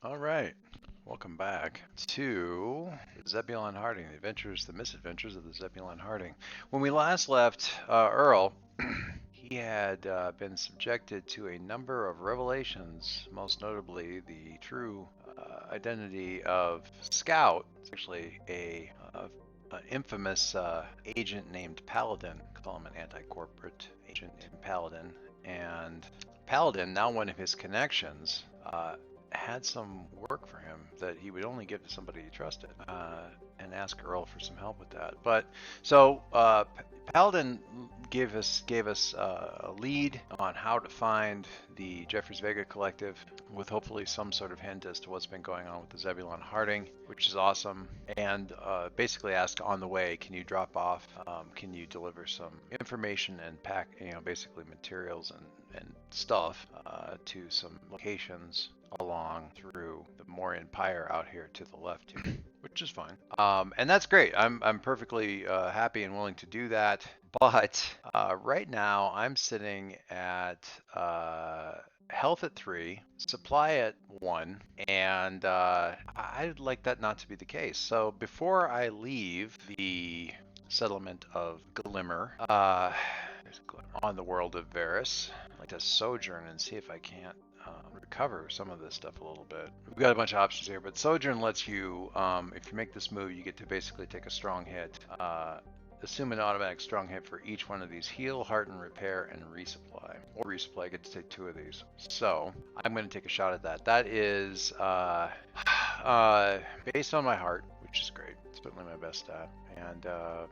All right, welcome back to Zebulon Harding, the misadventures of the Zebulon Harding. When we last left Earl, he had been subjected to a number of revelations, most notably the true identity of Scout. It's actually an infamous agent named Paladin. Call him an anti-corporate agent named Paladin. And Paladin, now one of his connections, had some work for him that he would only give to somebody he trusted, and ask Earl for some help with that. But so Paladin gave us a lead on how to find the Jeffries Vega Collective, with hopefully some sort of hint as to what's been going on with the Zebulon Harding, which is awesome. And basically asked on the way, can you drop off? Can you deliver some information and pack, basically materials and stuff to some locations along through the Morien Pyre out here to the left here, which is fine. And that's great. I'm perfectly happy and willing to do that. But right now I'm sitting at health at 3, supply at 1, and I'd like that not to be the case. So before I leave the settlement of Glimmer, on the world of Varus, I'd like to sojourn and see if I can't recover some of this stuff a little bit. We've got a bunch of options here, but Sojourn lets you, if you make this move, you get to basically take a strong hit. Assume an automatic strong hit for each one of these: heal, hearten, repair, and resupply. Or resupply, I get to take 2 of these. So I'm going to take a shot at that. That is based on my heart, which is great. It's certainly my best stat. And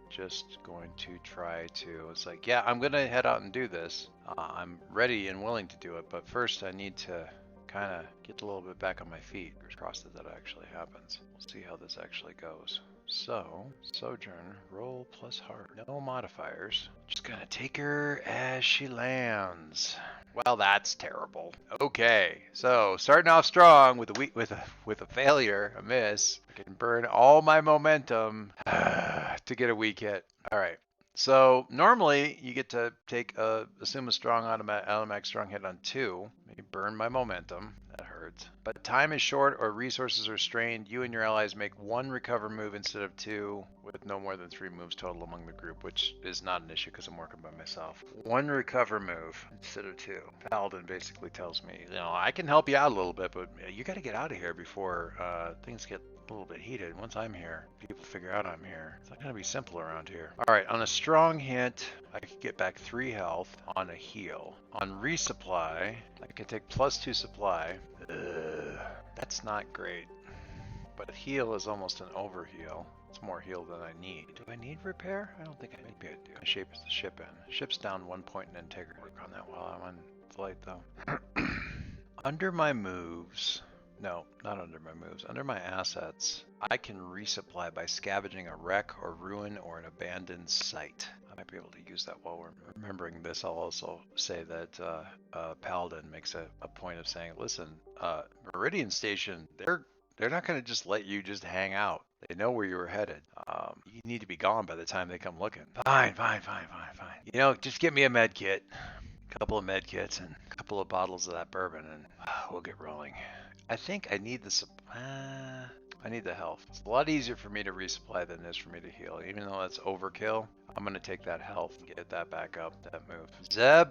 just going to try to, it's like, yeah, I'm going to head out and do this. I'm ready and willing to do it, but first I need to kind of get a little bit back on my feet. Fingers crossed that actually happens. We'll see how this actually goes. So, Sojourn, roll plus heart. No modifiers. Just gonna take her as she lands. Well, that's terrible. Okay, so starting off strong with a failure, a miss. I can burn all my momentum to get a weak hit. All right. So normally you get to assume a strong automatic strong hit on 2. Maybe burn my momentum. That hurts. But time is short or resources are strained. You and your allies make 1 recover move instead of 2, with no more than 3 moves total among the group, which is not an issue because I'm working by myself. 1 recover move instead of 2. Paladin basically tells me, I can help you out a little bit, but you got to get out of here before things get a little bit heated. Once I'm here, people figure out I'm here. It's not gonna be simple around here. All right, on a strong hit, I could get back 3 health on a heal. On resupply, I can take +2 supply. That's not great. But heal is almost an overheal. It's more heal than I need. Do I need repair? I don't think I maybe I do. I shape the ship in. Ship's down 1 point in integrity. Work on that while I'm on flight though. Under my moves. No, not under my moves. Under my assets, I can resupply by scavenging a wreck or ruin or an abandoned site. I might be able to use that while we're remembering this. I'll also say that Paladin makes a point of saying, listen, Meridian Station, they're not going to just let you just hang out. They know where you were headed. You need to be gone by the time they come looking. Fine. Just get me a med kit. A couple of med kits and a couple of bottles of that bourbon, and we'll get rolling. I think I need I need the health. It's a lot easier for me to resupply than it is for me to heal. Even though that's overkill, I'm going to take that health and get that back up, that move. Zeb,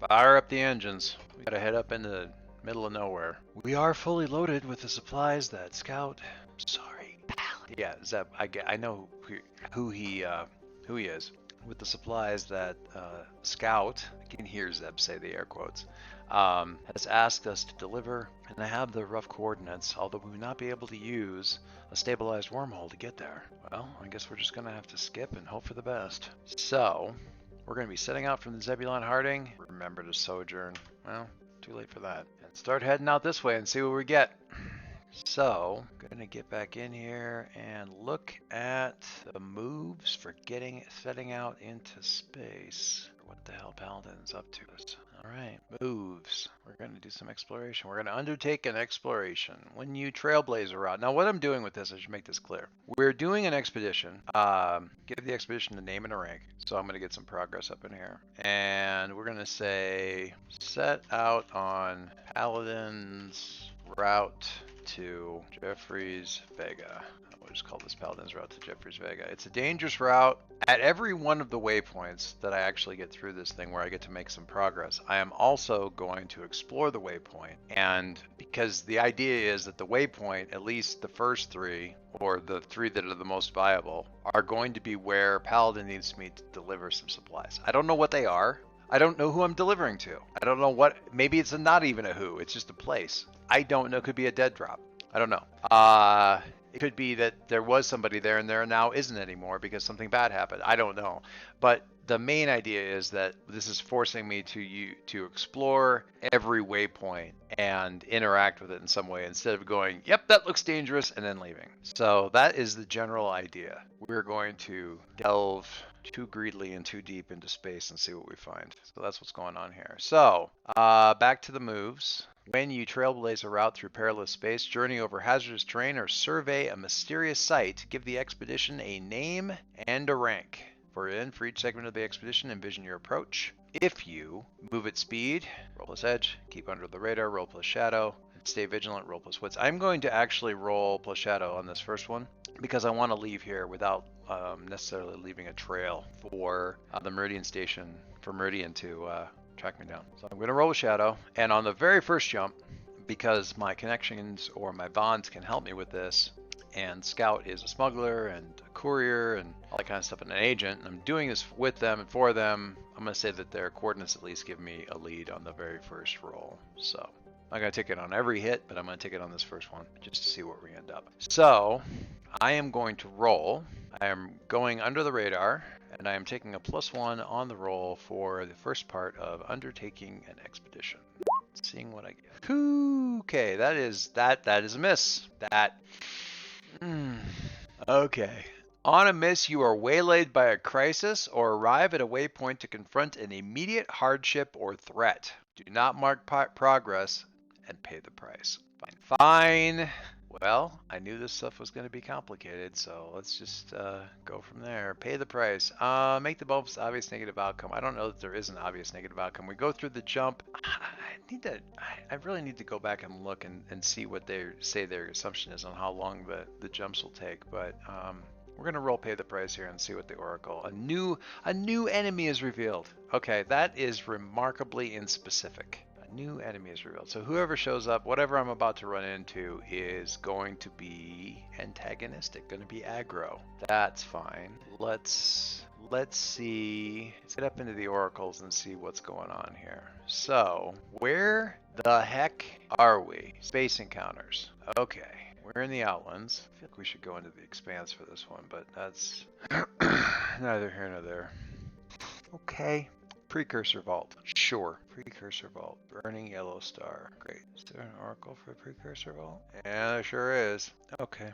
fire up the engines. We got to head up into the middle of nowhere. We are fully loaded with the supplies that Scout... Sorry. Yeah, Zeb, I know who he is. With the supplies that Scout, I can hear Zeb say the air quotes, has asked us to deliver, and I have the rough coordinates, although we will not be able to use a stabilized wormhole to get there. Well, I guess we're just going to have to skip and hope for the best. So, we're going to be setting out from the Zebulon Harding. Remember to sojourn. Well, too late for that. And start heading out this way and see what we get. So, I'm gonna get back in here and look at the moves for setting out into space. What the hell Paladin's up to? Alright, moves. We're gonna do some exploration. We're gonna undertake an exploration. When you trailblaze a route. Now what I'm doing with this, I should make this clear. We're doing an expedition. Give the expedition a name and a rank. So I'm gonna get some progress up in here. And we're gonna say set out on Paladin's route to Jeffries Vega. We'll just call this Paladin's route to Jeffries Vega. It's a dangerous route. At every one of the waypoints that I actually get through this thing where I get to make some progress, I am also going to explore the waypoint. And because the idea is that the waypoint, at least the first three, or the three that are the most viable, are going to be where Paladin needs me to deliver some supplies. I don't know what they are. I don't know who I'm delivering to. I don't know what, maybe it's not even a who, it's just a place. I don't know, it could be a dead drop. I don't know. It could be that there was somebody there and there now isn't anymore because something bad happened. I don't know. But the main idea is that this is forcing me to explore every waypoint and interact with it in some way instead of going, yep, that looks dangerous, and then leaving. So that is the general idea. We're going to delve too greedily and too deep into space and see what we find. So that's what's going on here. So back to the moves. When you trailblaze a route through perilous space, journey over hazardous terrain, or survey a mysterious site, give the expedition a name and a rank. For each segment of the expedition, envision your approach. If you move at speed, roll plus edge, keep under the radar, roll plus shadow, stay vigilant, roll plus wits. I'm going to actually roll plus shadow on this first one because I want to leave here without necessarily leaving a trail for the Meridian station, for Meridian to track me down. So I'm going to roll a shadow, and on the very first jump, because my connections or my bonds can help me with this, and Scout is a smuggler and a courier and all that kind of stuff, and an agent, and I'm doing this with them and for them, I'm going to say that their coordinates at least give me a lead on the very first roll. So I'm not going to take it on every hit, but I'm going to take it on this first one just to see where we end up. So I am going to roll. I am going under the radar, and I am taking a +1 on the roll for the first part of undertaking an expedition. Seeing what I get. Okay, that is a miss. Okay. On a miss, you are waylaid by a crisis or arrive at a waypoint to confront an immediate hardship or threat. Do not mark progress and pay the price. Fine. Well, I knew this stuff was going to be complicated, so let's just go from there. Pay the price. Make the most obvious negative outcome. I don't know that there is an obvious negative outcome. We go through the jump. I really need to go back and look and see what they say their assumption is on how long the jumps will take. But we're going to roll pay the price here and see what the Oracle. A new enemy is revealed. Okay, that is remarkably inspecific. New enemy is revealed. So whoever shows up, whatever I'm about to run into, is going to be antagonistic, going to be aggro. That's fine. Let's see. Let's get up into the oracles and see what's going on here. So where the heck are we? Space encounters. Okay. We're in the Outlands. I feel like we should go into the Expanse for this one, but that's neither here nor there. Okay. Precursor Vault. Sure. Precursor Vault. Burning Yellow Star. Great. Is there an oracle for Precursor Vault? Yeah, there sure is. Okay.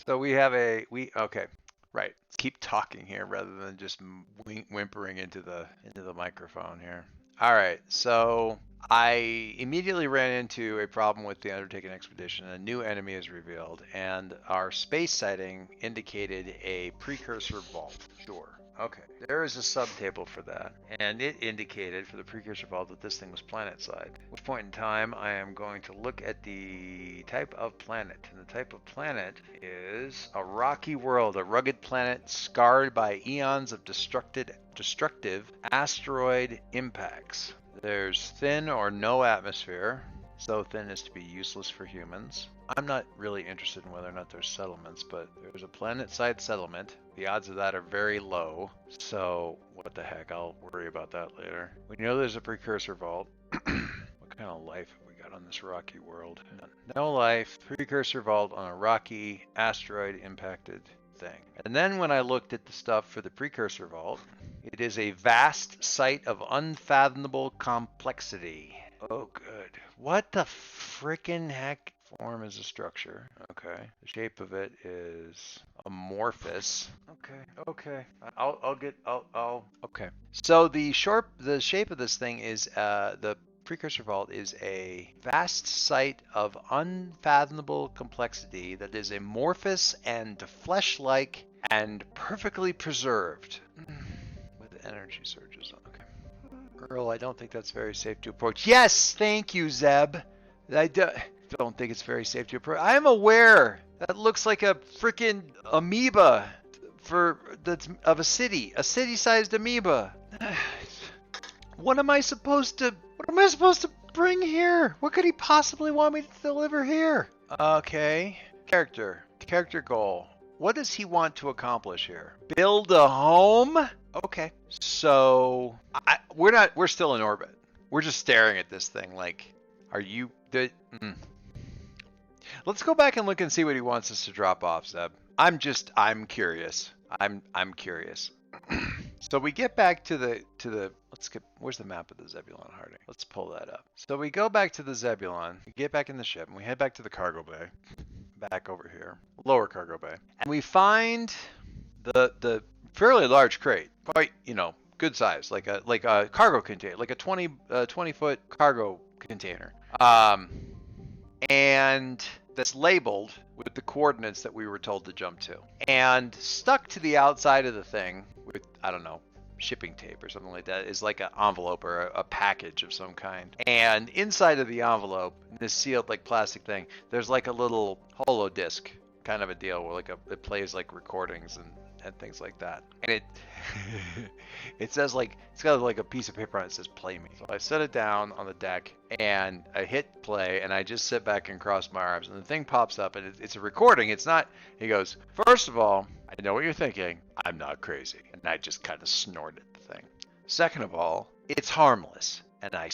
So we have okay. Right. Let's keep talking here rather than just whimpering into the microphone here. All right. So I immediately ran into a problem with the Undertaken Expedition. A new enemy is revealed, and our space sighting indicated a Precursor Vault. Sure. Okay, there is a subtable for that, and it indicated for the Precursor Vault that this thing was planet-side. At which point in time, I am going to look at the type of planet, and the type of planet is a rocky world, a rugged planet scarred by eons of destructive asteroid impacts. There's thin or no atmosphere, so thin as to be useless for humans. I'm not really interested in whether or not there's settlements, but there's a planet-side settlement. The odds of that are very low, so what the heck, I'll worry about that later. We know there's a Precursor Vault. What kind of life have we got on this rocky world? No life. Precursor Vault on a rocky, asteroid-impacted thing. And then when I looked at the stuff for the Precursor Vault, it is a vast site of unfathomable complexity. Oh, good. What the frickin' heck? Form is a structure. Okay. The shape of it is amorphous. Okay. Okay. So the shape of this thing is the Precursor Vault is a vast site of unfathomable complexity that is amorphous and flesh-like and perfectly preserved with energy surges. Okay. Earl, I don't think that's very safe to approach. Yes, thank you, Zeb. don't think it's very safe to approach. I am aware that looks like a freaking amoeba that's of a city-sized amoeba. What am I supposed to bring here? What could he possibly want me to deliver here? Okay. Character goal. What does he want to accomplish here? Build a home? Okay. So we're still in orbit. We're just staring at this thing like, are you Let's go back and look and see what he wants us to drop off, Zeb. I'm curious. I'm curious. So we get back to the let's get, where's the map of the Zebulon Harding? Let's pull that up. So we go back to the Zebulon, we get back in the ship, and we head back to the cargo bay. Back over here, lower cargo bay. And we find the fairly large crate, quite, good size, like a cargo container, like a 20-foot cargo container. And that's labeled with the coordinates that we were told to jump to. And stuck to the outside of the thing with, I don't know, shipping tape or something like that is like an envelope or a package of some kind. And inside of the envelope, this sealed like plastic thing, there's like a little holo disc kind of a deal where it plays like recordings and things like that. And it says like, it's got like a piece of paper on it that says play me. So I set it down on the deck and I hit play and I just sit back and cross my arms and the thing pops up and it's a recording. It's not, he goes, first of all, I know what you're thinking. I'm not crazy. And I just kind of snorted the thing. Second of all, it's harmless. And I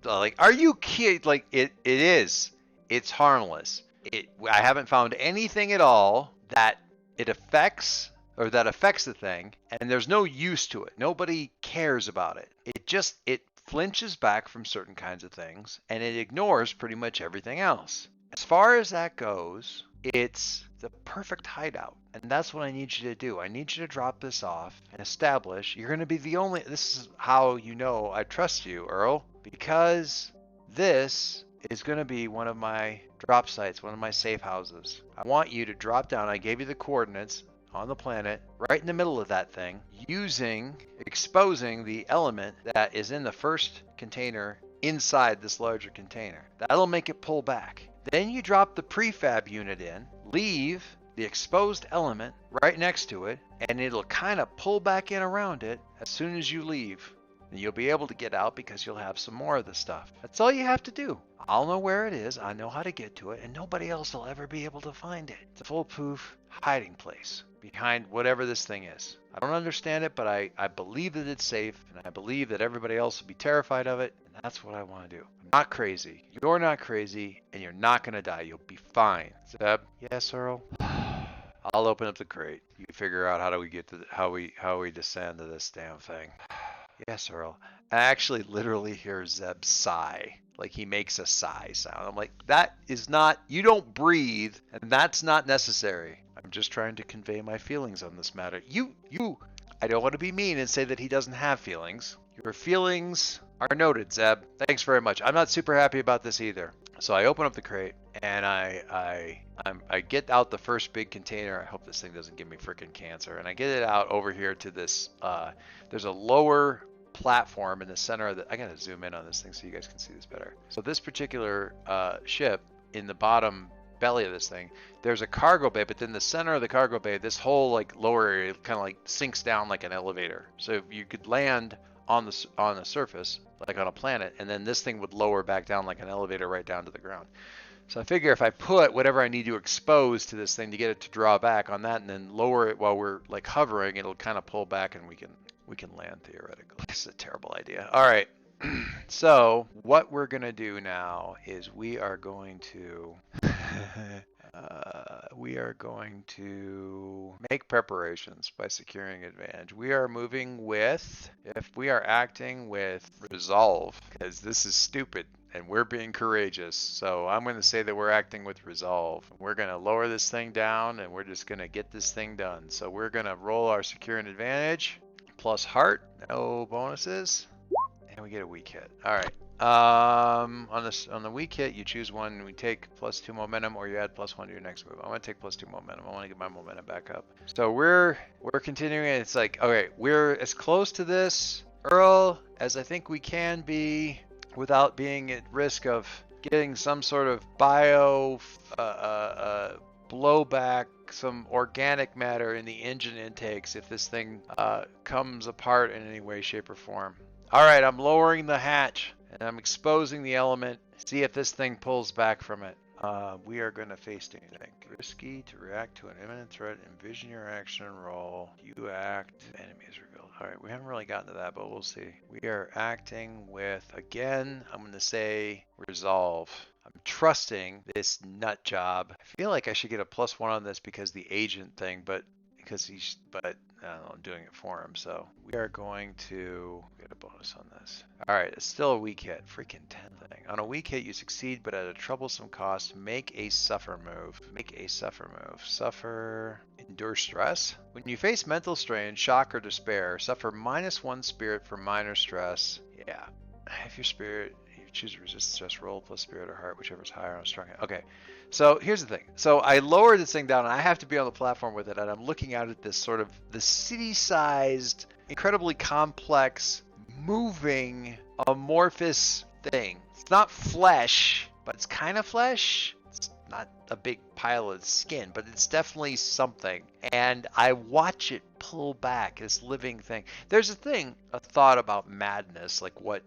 like, are you kidding? Like it is. It's harmless. I haven't found anything at all that it affects or that affects the thing, and there's no use to it. Nobody cares about it. It flinches back from certain kinds of things, and it ignores pretty much everything else. As far as that goes, it's the perfect hideout, and that's what I need you to do. I need you to drop this off and establish. You're going to be the only. This is how you know I trust you, Earl, because this is going to be one of my drop sites, one of my safe houses. I want you to drop down. I gave you the coordinates on the planet, right in the middle of that thing, exposing the element that is in the first container inside this larger container. That'll make it pull back. Then you drop the prefab unit in, leave the exposed element right next to it, and it'll kind of pull back in around it as soon as you leave. And you'll be able to get out because you'll have some more of the stuff. That's all you have to do. I'll know where it is, I know how to get to it, and nobody else will ever be able to find it. It's a foolproof hiding place behind whatever this thing is. I don't understand it, but I believe that it's safe, and I believe that everybody else will be terrified of it, and that's what I want to do. I'm not crazy. You're not crazy, and you're not going to die. You'll be fine. Zeb? Yes, Earl? I'll open up the crate. You figure out how do we get to how we descend to this damn thing. Yes, Earl. I actually literally hear Zeb sigh. Like he makes a sigh sound. I'm like, that is not, you don't breathe, and that's not necessary. I'm just trying to convey my feelings on this matter. I don't want to be mean and say that he doesn't have feelings. Your feelings are noted, Zeb. Thanks very much. I'm not super happy about this either. So I open up the crate and I get out the first big container. I hope this thing doesn't give me freaking cancer. And I get it out over here to this, there's a lower platform in the center of the, I gotta zoom in on this thing so you guys can see this better. So this particular ship, in the bottom belly of this thing, there's a cargo bay, but then the center of the cargo bay, this whole like lower area kind of like sinks down like an elevator. So you could land on the surface like on a planet, and then this thing would lower back down like an elevator right down to the ground. So I figure if I put whatever I need to expose to this thing to get it to draw back on that, and then lower it while we're like hovering, it'll kind of pull back and we can land theoretically. This is a terrible idea. All right. So what we're going to do now is we are going to make preparations by securing advantage. We are moving with, if we are acting with resolve, because this is stupid and we're being courageous. So I'm going to say that we're acting with resolve. We're going to lower this thing down and we're just going to get this thing done. So we're going to roll our securing advantage plus heart, no bonuses. And we get a weak hit. All right. On the weak hit, you choose one. We take +2 momentum, or you add +1 to your next move. I want to take +2 momentum. I want to get my momentum back up. So we're continuing. It's like, okay, we're as close to this, Earl, as I think we can be without being at risk of getting some sort of bio blowback, some organic matter in the engine intakes if this thing comes apart in any way, shape, or form. All right, I'm lowering the hatch and I'm exposing the element. See if this thing pulls back from it. We are going to face anything. Risky to react to an imminent threat. Envision your action and roll. You act. Enemies revealed. All right, we haven't really gotten to that, but we'll see. We are acting with, again, I'm going to say resolve. I'm trusting this nut job. I feel like I should get a +1 on this because the agent thing, but I don't know, I'm doing it for him. So we are going to get a bonus on this. All right, it's still a weak hit. Freaking 10 thing. On a weak hit, you succeed, but at a troublesome cost. Make a suffer move. Make a suffer move. Suffer. Endure stress. When you face mental strain, shock, or despair, suffer -1 spirit for minor stress. Yeah. If your spirit, you choose to resist stress, roll plus spirit or heart, whichever is higher on a strong hit. Okay. So here's the thing. So I lower this thing down and I have to be on the platform with it, and I'm looking out at this sort of the city-sized, incredibly complex, moving, amorphous thing. It's not flesh, but it's kind of flesh. It's not a big pile of skin, but it's definitely something. And I watch it pull back, this living thing. There's a thought about madness, like what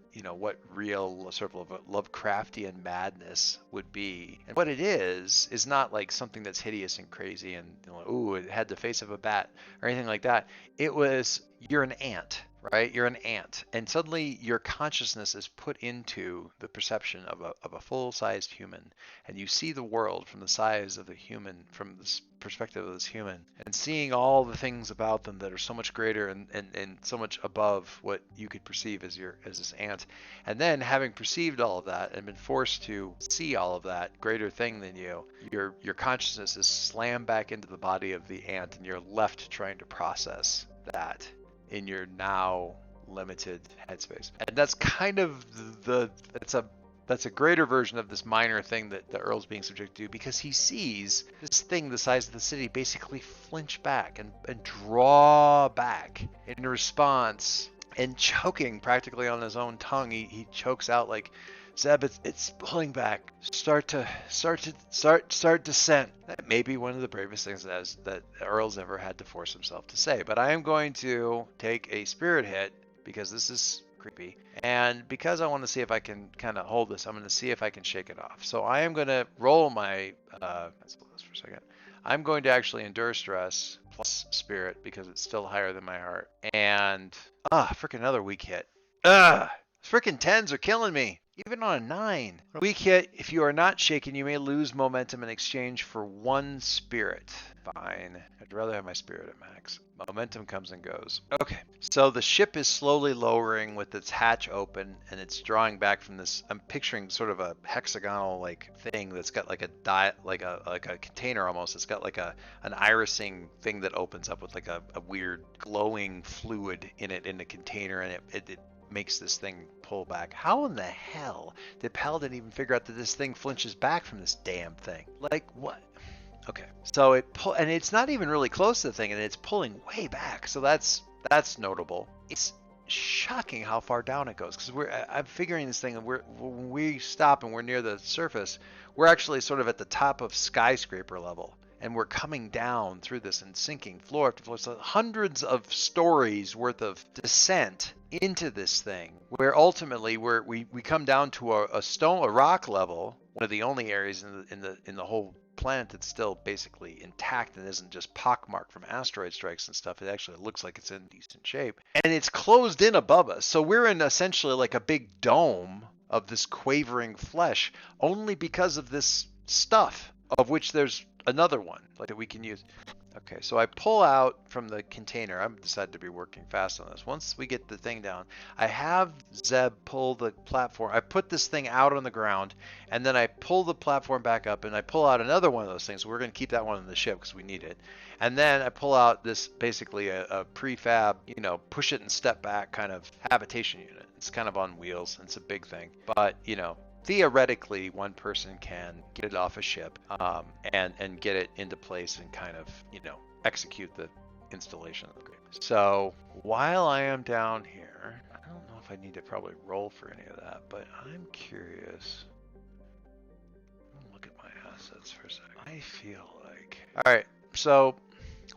real sort of Lovecraftian madness would be. And what it is not like something that's hideous and crazy and, ooh, it had the face of a bat or anything like that. It was, you're an ant. Right? You're an ant, and suddenly your consciousness is put into the perception of a full-sized human, and you see the world from the size of the human, from the perspective of this human, and seeing all the things about them that are so much greater and so much above what you could perceive as this ant. And then having perceived all of that and been forced to see all of that greater thing than you, your consciousness is slammed back into the body of the ant, and you're left trying to process that in your now limited headspace. And that's kind of that's a greater version of this minor thing that the Earl's being subject to, because he sees this thing the size of the city basically flinch back and draw back in response, and choking practically on his own tongue. He chokes out like, Zeb, it's pulling back. Start descent. That may be one of the bravest things that Earl's ever had to force himself to say. But I am going to take a spirit hit because this is creepy, and because I want to see if I can kind of hold this, I'm going to see if I can shake it off. So I am going to roll my. Let's pull this for a second. I'm going to actually endure stress plus spirit because it's still higher than my heart. And freaking another weak hit. Freaking 10s are killing me. Even on a 9. On a weak hit, if you are not shaken, you may lose momentum in exchange for 1 spirit. Fine. I'd rather have my spirit at max. Momentum comes and goes. Okay. So the ship is slowly lowering with its hatch open, and it's drawing back from this. I'm picturing sort of a hexagonal like thing that's got like a container almost. It's got like an irising thing that opens up with like a weird glowing fluid in it in the container, and it makes this thing pull back. How in the hell did Paladin even figure out that this thing flinches back from this damn thing? Like, what? Okay, so and it's not even really close to the thing, and it's pulling way back. So that's notable. It's shocking how far down it goes, because I'm figuring this thing, and when we stop and we're near the surface, we're actually sort of at the top of skyscraper level. And we're coming down through this and sinking floor after floor. So hundreds of stories worth of descent into this thing, where ultimately we come down to a rock level, one of the only areas in the whole planet that's still basically intact and isn't just pockmarked from asteroid strikes and stuff. It actually looks like it's in decent shape, and it's closed in above us. So we're in essentially like a big dome of this quavering flesh, only because of this stuff, of which there's another one like that we can use. Okay, so I pull out from the container. I've decided to be working fast on this. Once we get the thing down, I have Zeb pull the platform. I put this thing out on the ground, and then I pull the platform back up, and I pull out another one of those things. We're going to keep that one in the ship because we need it. And then I pull out this basically a prefab, push it and step back kind of habitation unit. It's kind of on wheels. It's a big thing, but theoretically, one person can get it off a ship and get it into place and kind of, execute the installation. Okay. So while I am down here, I don't know if I need to probably roll for any of that, but I'm curious. sets for a second. I feel like... Alright, so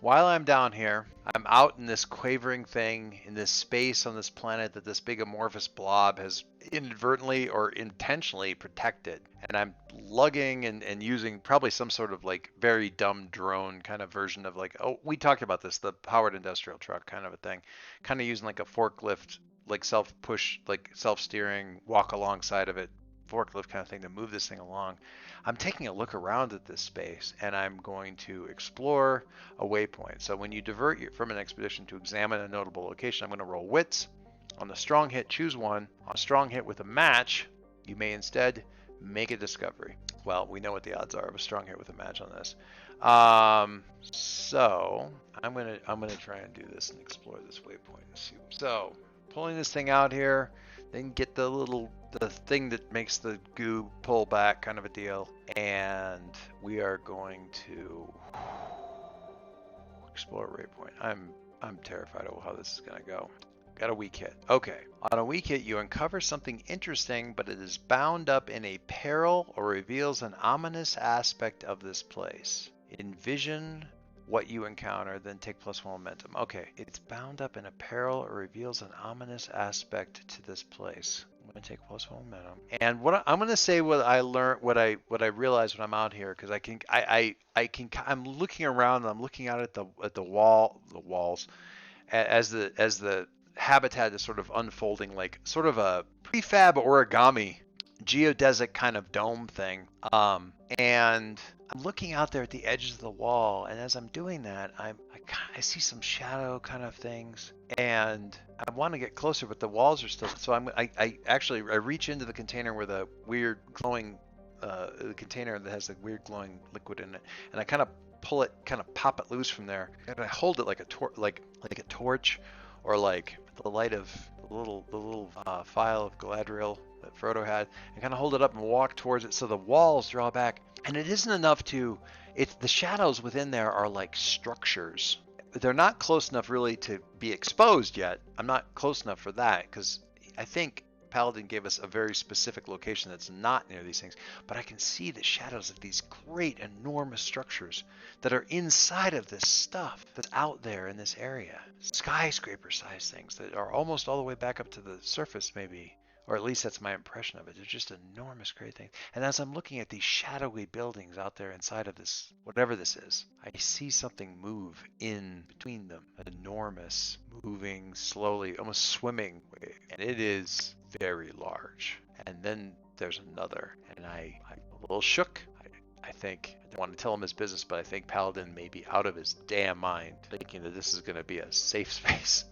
while I'm down here, I'm out in this quavering thing, in this space on this planet that this big amorphous blob has inadvertently or intentionally protected. And I'm lugging and using probably some sort of like very dumb drone kind of version of like, oh, we talked about this, the powered industrial truck kind of a thing. Kind of using like a forklift, like self-push, like self-steering, walk alongside of it, forklift kind of thing to move this thing along. I'm taking a look around at this space and I'm going to explore a waypoint. So when you divert from an expedition to examine a notable location, I'm going to roll wits. On the strong hit, choose one. On a strong hit with a match, you may instead make a discovery. Well, we know what the odds are of a strong hit with a match on this. So I'm gonna try and do this and explore this waypoint. So pulling this thing out here, then get the thing that makes the goo pull back kind of a deal, and we are going to explore waypoint. I'm terrified of how this is gonna go. Got a weak hit. Okay. On a weak hit, you uncover something interesting, but it is bound up in a peril or reveals an ominous aspect of this place. Envision what you encounter, then take +1 momentum. Okay, it's bound up in a peril or reveals an ominous aspect to this place. I'm gonna take +1 momentum. And I'm gonna say what I learned, what I realized when I'm out here, because I'm looking around and I'm looking out at the walls as the habitat is sort of unfolding like sort of a prefab origami geodesic kind of dome thing. And I'm looking out there at the edges of the wall, and as I'm doing that, I see some shadow kind of things, and I want to get closer, but the walls are still. So I actually reach into the container where the weird glowing the container that has the weird glowing liquid in it, and I kind of pull it, kind of pop it loose from there, and I hold it like a torch, or like the light of the little file of Galadriel that Frodo had, and kind of hold it up and walk towards it so the walls draw back. And it isn't enough to, it's the shadows within there are like structures. They're not close enough really to be exposed yet. I'm not close enough for that, because I think Paladin gave us a very specific location that's not near these things, but I can see the shadows of these great enormous structures that are inside of this stuff that's out there in this area. Skyscraper sized things that are almost all the way back up to the surface maybe, or at least that's my impression of it. They're just enormous great things. And as I'm looking at these shadowy buildings out there inside of this, whatever this is, I see something move in between them. An enormous, moving slowly, almost swimming wave. And it is very large. And then there's another, and I'm a little shook. I think, I don't want to tell him his business, but I think Paladin may be out of his damn mind, thinking that this is going to be a safe space,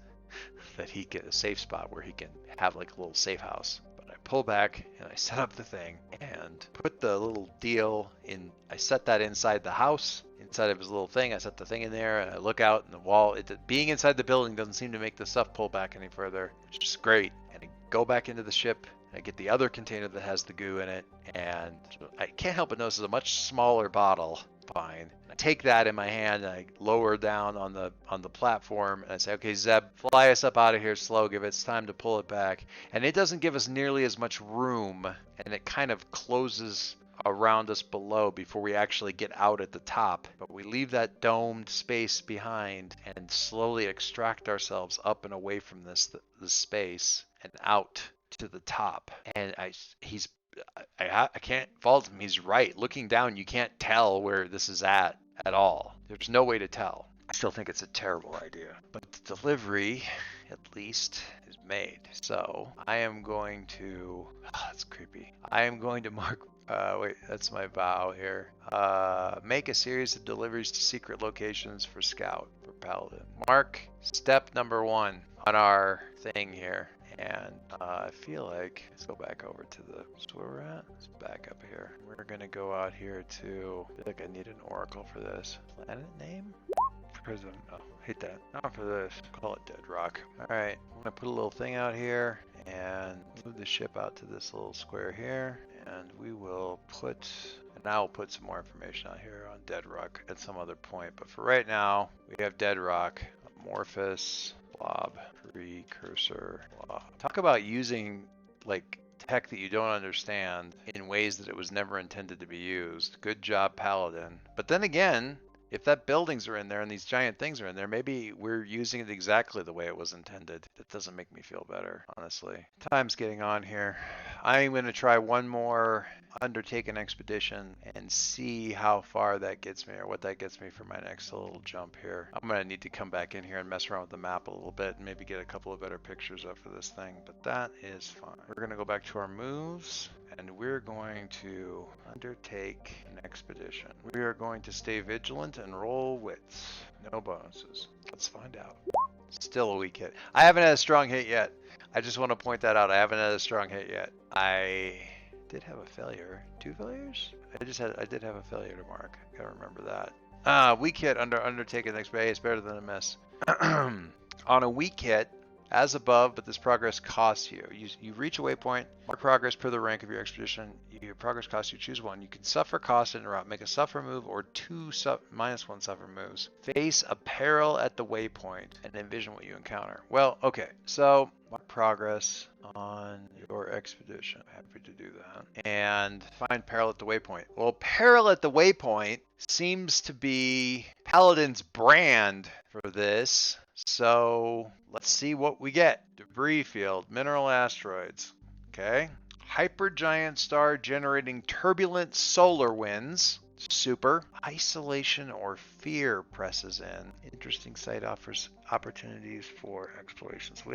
that he get a safe spot where he can have like a little safe house. But I pull back and I set up the thing and put the little deal in. I set that inside the house, inside of his little thing. I set the thing in there, and I look out in the wall. Being inside the building doesn't seem to make the stuff pull back any further, which is great. And I go back into the ship. I get the other container that has the goo in it, and I can't help but notice it's a much smaller bottle. Fine. I take that in my hand and I lower down on the platform, and I say, okay, Zeb, fly us up out of here slow. Give it time to pull it back. And it doesn't give us nearly as much room, and it kind of closes around us below before we actually get out at the top. But we leave that domed space behind and slowly extract ourselves up and away from this space and out to the top. And I can't fault him. He's right. Looking down, you can't tell where this is at all. There's no way to tell. I still think it's a terrible idea, but the delivery, at least, is made. So I am going to, that's creepy. I am going to mark, wait, that's my vow here. Make a series of deliveries to secret locations for Scout, for Paladin. Mark step number 1 on our thing here. And I feel like, let's go back over to that's where we're at. Let's back up here. We're gonna go out here to, I feel like I need an oracle for this. Planet name? Prism. Oh, hate that. Not for this. Call it Dead Rock. Alright, I'm gonna put a little thing out here and move the ship out to this little square here. And we will put, and now we'll put some more information out here on Dead Rock at some other point. But for right now, we have Dead Rock, amorphous, blob, precursor, blob. Talk about using like tech that you don't understand in ways that it was never intended to be used. Good job, Paladin. But then again, if that buildings are in there and these giant things are in there, maybe we're using it exactly the way it was intended. That doesn't make me feel better, honestly. Time's getting on here. I'm going to try one more undertake an expedition and see how far that gets me or what that gets me for my next little jump here. I'm going to need to come back in here and mess around with the map a little bit and maybe get a couple of better pictures up for this thing, but that is fine. We're going to go back to our moves and we're going to undertake an expedition. We are going to stay vigilant and roll wits. No bonuses. Let's find out. Still a weak hit. I haven't had a strong hit yet. I just want to point that out. I haven't had a strong hit yet. I did have a failure. 2 failures? I did have a failure to mark. Gotta remember that. Weak hit undertaken next bay is better than a miss. On a weak hit, as above, but this progress costs you. You reach a waypoint, mark progress per the rank of your expedition. Your progress costs you, choose one. You can suffer cost in a route, make a suffer move, or 2 -1 suffer moves. Face a peril at the waypoint and envision what you encounter. Well, okay, so mark progress on your expedition. Happy to do that. And find peril at the waypoint. Well, peril at the waypoint seems to be Paladin's brand for this. So let's see what we get. Debris field, mineral asteroids. Okay. Hypergiant star generating turbulent solar winds. Super. Isolation or fear presses in. Interesting site offers opportunities for exploration. So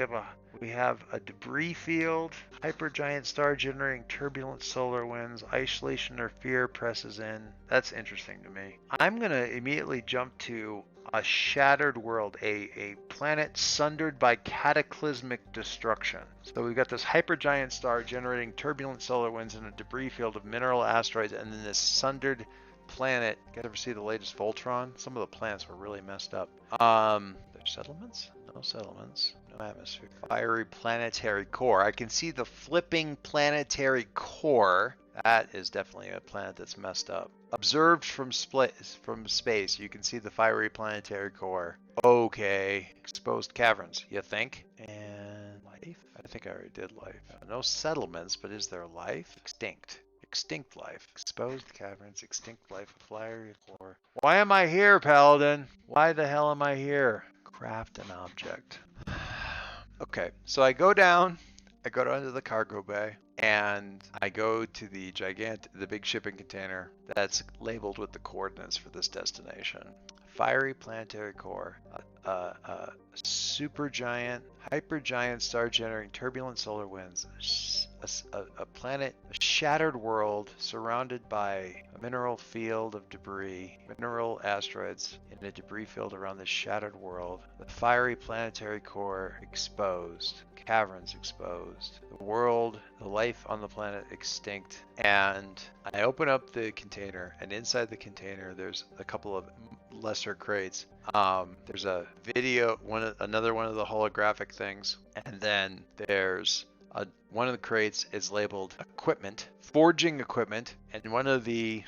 we have a debris field, hypergiant star generating turbulent solar winds, isolation or fear presses in. That's interesting to me. I'm gonna immediately jump to a shattered world, a planet sundered by cataclysmic destruction. So we've got this hypergiant star generating turbulent solar winds and a debris field of mineral asteroids, and then this sundered planet. You guys ever see the latest Voltron? Some of the planets were really messed up. There's settlements? No settlements. No atmosphere. Fiery planetary core. I can see the flipping planetary core. That is definitely a planet that's messed up. Observed from space, you can see the fiery planetary core. Okay. Exposed caverns, you think? And life? I think I already did life. No settlements, but is there life? Extinct. Extinct life. Exposed caverns, extinct life, fiery core. Why am I here, Paladin? Why the hell am I here? Craft an object. Okay, so I go down to the cargo bay, and I go to the big shipping container that's labeled with the coordinates for this destination. Fiery planetary core, supergiant, hypergiant star generating turbulent solar winds, a planet, a shattered world surrounded by a mineral field of debris, mineral asteroids in a debris field around this shattered world, the fiery planetary core exposed, caverns exposed, the world, the life on the planet extinct. And I open up the container, and inside the container there's a couple of lesser crates. There's a video, another one of the holographic things, and then there's one of the crates is labeled equipment, forging equipment, and one of the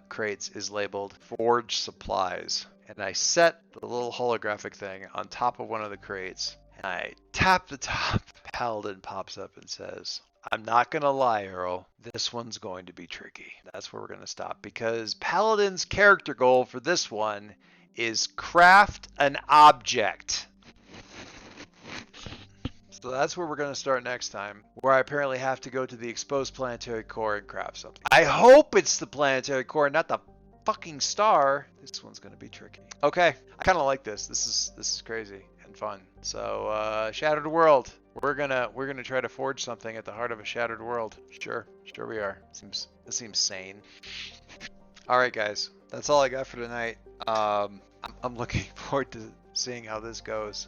crates is labeled forge supplies. And I set the little holographic thing on top of one of the crates, and I tap the top. Paladin pops up and says, "I'm not gonna lie, Earl, this one's going to be tricky." That's where we're gonna stop, because Paladin's character goal for this one is craft an object. So that's where we're going to start next time, where I apparently have to go to the exposed planetary core and craft something. I hope it's the planetary core, not the fucking star. This one's going to be tricky. Okay, I kind of like this. This is crazy and fun. So shattered world. We're gonna try to forge something at the heart of a shattered world. Sure we are. This seems sane. All right, guys, that's all I got for tonight. I'm looking forward to seeing how this goes.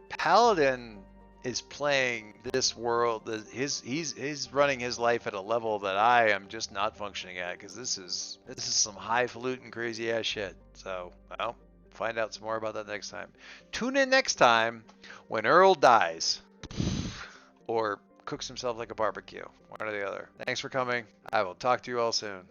Paladin is playing this world. He's running his life at a level that I am just not functioning at, because this is some highfalutin crazy ass shit. So, well, find out some more about that next time. Tune in next time when Earl dies or cooks himself like a barbecue. One or the other. Thanks for coming. I will talk to you all soon.